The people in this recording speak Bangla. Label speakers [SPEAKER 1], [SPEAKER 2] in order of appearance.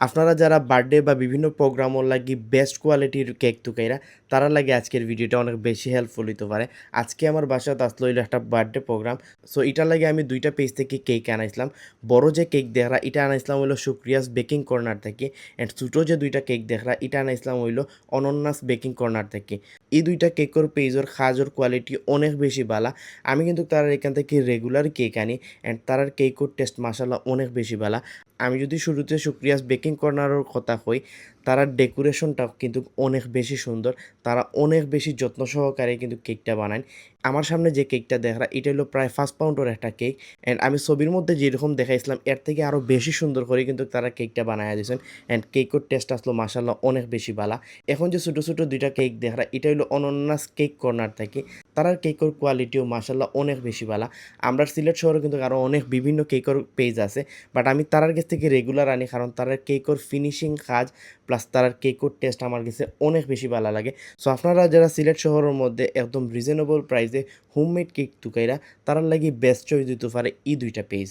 [SPEAKER 1] আপনারা যারা বার্থডে বা বিভিন্ন প্রোগ্রামও লাগি বেস্ট কোয়ালিটির কেক তুকাইরা তারা লাগে আজকের ভিডিওটা অনেক বেশি হেল্পফুল হইতে পারে। আজকে আমার বাসাত আসলো হইলো একটা বার্থডে প্রোগ্রাম। সো এটার লাগে আমি ২ টা পেজ থেকে কেক আনাইছিলাম। বড় যে কেক দেখরা এটা আনাইছিলাম হইলো সুক্রিয়াস বেকিং কর্নার থেকে। অ্যান্ড ছোটো যে ২ টা কেক দেখরা এটা আনাইছিলাম হইলো অনন্যাস বেকিং কর্নার থেকে। এই ২ টা কেকের পেজের খাজর কোয়ালিটি অনেক বেশি বালা। আমি কিন্তু তারার এখান থেকে রেগুলার কেক আনি অ্যান্ড তারার কেকের টেস্ট মাশাআল্লাহ অনেক বেশি বালা। আমি যদি শুরুতে সুক্রিয়াস বেকিং কর্নারের কথা কই, তারা ডেকোরেশনটাও কিন্তু অনেক বেশি সুন্দর। তারা অনেক বেশি যত্ন সহকারে কিন্তু কেকটা বানায়। আমার সামনে যে কেকটা দেখরা এটা হলো প্রায় ৫ পাউন্ডের একটা কেক। অ্যান্ড আমি ছবির মধ্যে যেরকম দেখাইছিলাম এর থেকে আরও বেশি সুন্দর করে কিন্তু তারা কেকটা বানায়া দিয়েছেন। অ্যান্ড কেকের টেস্ট আসলো মাশাআল্লাহ অনেক বেশি বালা। এখন যে ছোটো, ছোটো ২ টা কেক দেখরা এটা হলো অনন্যাস কেক কর্নার থেকে। তারার কেকের কোয়ালিটিও মাশাআল্লাহ অনেক বেশি বালা। আমরা সিলেট শহরে কিন্তু আরও অনেক বিভিন্ন কেকের পেজ আছে। বাট আমি তারার কাছ থেকে রেগুলার আনি কারণ তারার কেকর ফিনিশিং কাজ প্লাস তারার কেকর টেস্ট আমার কাছে অনেক বেশি ভালো লাগে। সো আপনারা যারা সিলেট শহরের মধ্যে একদম রিজনেবল প্রাইসে হোমমেড কেক তুকাইরা তারার লাগি বেস্ট চয়েস দিতে পারে এই ২ টা পেজ।